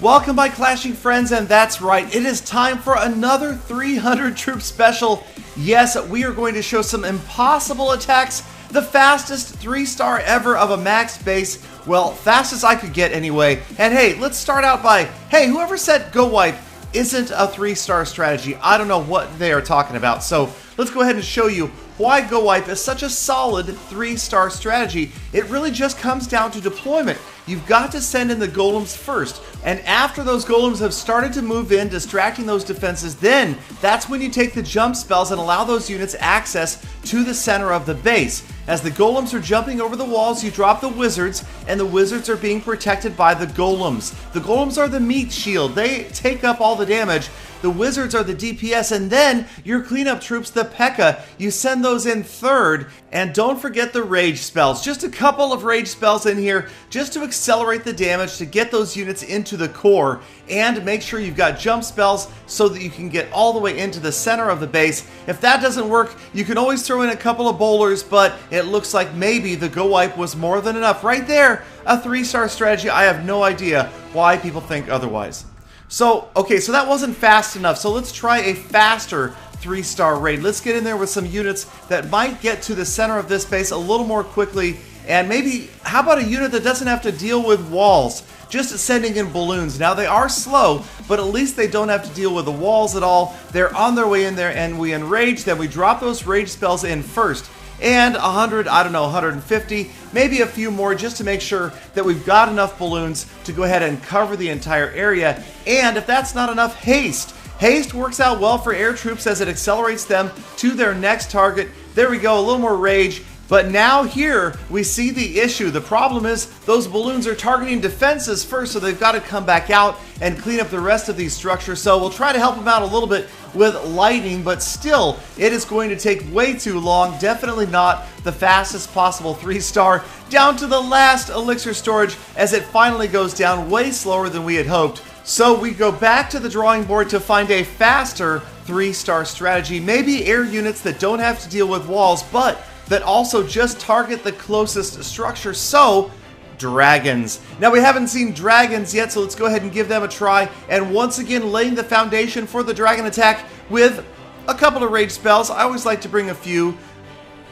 Welcome, my clashing friends, and that's right, it is time for another 300 troop special. Yes, we are going to show some impossible attacks, the fastest 3-star ever of a max base. Well, fastest I could get anyway. And hey, let's start out by, hey, whoever said Go Wipe isn't a 3-star strategy, I don't know what they are talking about. So let's go ahead and show you why Go Wipe is such a solid 3-star strategy. It really just comes down to deployment. You've got to send in the golems first, and after those golems have started to move in, distracting those defenses, then that's when you take the jump spells and allow those units access to the center of the base. As the golems are jumping over the walls, you drop the wizards, and the wizards are being protected by the golems. The golems are the meat shield. They take up all the damage. The wizards are the DPS, and then your cleanup troops, the P.E.K.K.A. You send those in third, and don't forget the rage spells. Just a couple of rage spells in here just to accelerate the damage, to get those units into the core, and make sure you've got jump spells so that you can get all the way into the center of the base. If that doesn't work, you can always throw in a couple of bowlers, but it looks like maybe the Go Wipe was more than enough. Right there, a 3-star strategy. I have no idea why people think otherwise. So, okay, so that wasn't fast enough. So let's try a faster 3-star raid. Let's get in there with some units that might get to the center of this base a little more quickly. And maybe, how about a unit that doesn't have to deal with walls? Just sending in balloons. Now, they are slow, but at least they don't have to deal with the walls at all. They're on their way in there, and we enrage them. We drop those rage spells in first. And 100, I don't know, 150, maybe a few more just to make sure that we've got enough balloons to go ahead and cover the entire area. And if that's not enough, haste. Haste works out well for air troops as it accelerates them to their next target. There we go, a little more rage. But now here we see the issue. The problem is those balloons are targeting defenses first, so they've got to come back out and clean up the rest of these structures. So we'll try to help them out a little bit with lightning, but still it is going to take way too long. Definitely not the fastest possible 3-star, down to the last elixir storage as it finally goes down way slower than we had hoped. So we go back to the drawing board to find a faster 3-star strategy, maybe air units that don't have to deal with walls, but that also just target the closest structure. So dragons. Now, we haven't seen dragons yet, so let's go ahead and give them a try. And once again, laying the foundation for the dragon attack with a couple of rage spells. I always like to bring a few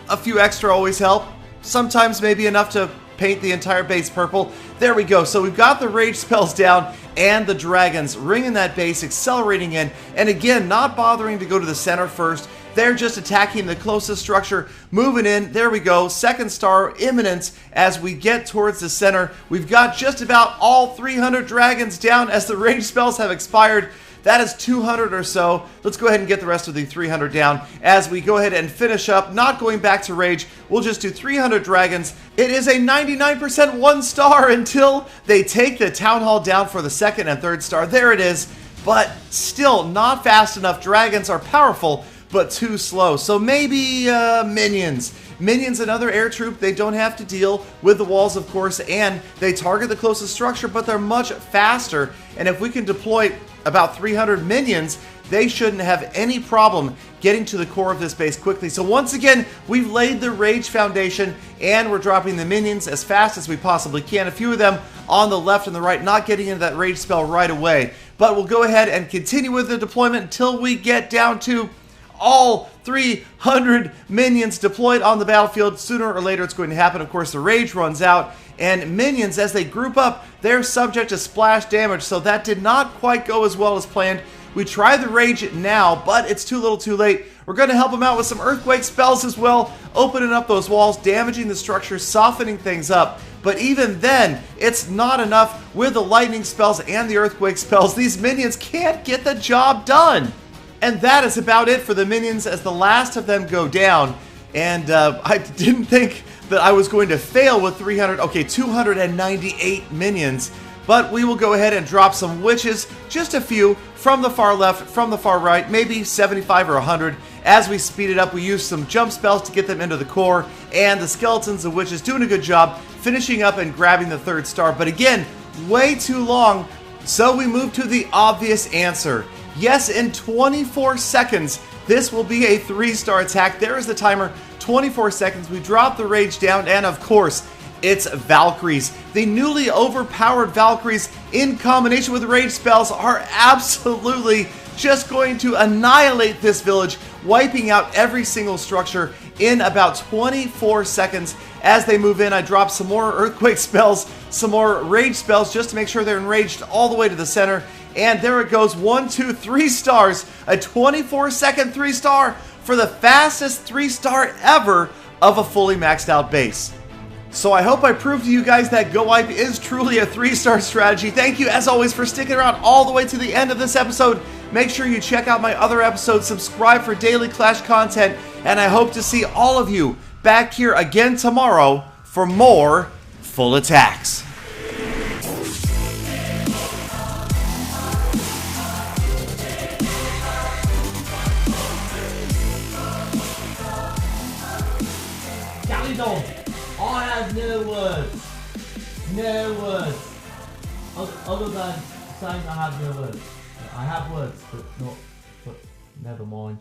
extra always help. Sometimes maybe enough to paint the entire base purple. There we go. So we've got the rage spells down and the dragons ringing that base, accelerating in, and again, not bothering to go to the center first. They're just attacking the closest structure, moving in. There we go. 2nd star imminent as we get towards the center. We've got just about all 300 dragons down as the rage spells have expired. That is 200 or so. Let's go ahead and get the rest of the 300 down as we go ahead and finish up. Not going back to rage. We'll just do 300 dragons. It is a 99% 1-star until they take the town hall down for the 2nd and 3rd star. There it is. But still not fast enough. Dragons are powerful, but too slow. So maybe minions. Minions, another air troop. They don't have to deal with the walls, of course, and they target the closest structure, but they're much faster. And if we can deploy about 300 minions, they shouldn't have any problem getting to the core of this base quickly. So once again, we've laid the rage foundation, and we're dropping the minions as fast as we possibly can. A few of them on the left and the right, not getting into that rage spell right away. But we'll go ahead and continue with the deployment until we get down to all 300 minions deployed on the battlefield. Sooner or later it's going to happen. Of course, the rage runs out, and minions, as they group up, they're subject to splash damage, so that did not quite go as well as planned. We try the rage now, but it's too little too late. We're going to help them out with some earthquake spells as well, opening up those walls, damaging the structure, softening things up. But even then, it's not enough with the lightning spells and the earthquake spells. These minions can't get the job done. And that is about it for the minions as the last of them go down. And I didn't think that I was going to fail with 300, okay, 298 minions. But we will go ahead and drop some witches, just a few, from the far left, from the far right, maybe 75 or 100. As we speed it up, we use some jump spells to get them into the core, and the skeletons and witches doing a good job finishing up and grabbing the 3rd star. But again, way too long, so we move to the obvious answer. Yes, in 24 seconds, this will be a 3-star attack. There is the timer, 24 seconds. We drop the rage down, and of course, It's Valkyries. The newly overpowered Valkyries in combination with rage spells are absolutely just going to annihilate this village, wiping out every single structure in about 24 seconds. As they move in, I drop some more earthquake spells, some more rage spells just to make sure they're enraged all the way to the center. And there it goes, 1, 2, 3 stars, a 24-second 3-star for the fastest 3-star ever of a fully maxed out base. So I hope I proved to you guys that Go Wipe is truly a 3-star strategy. Thank you as always for sticking around all the way to the end of this episode. Make sure you check out my other episodes, subscribe for daily Clash content, and I hope to see all of you back here again tomorrow for more full attacks. Galidon, I have no words. No words. Other than saying I have no words. I have words, but not. But never mind.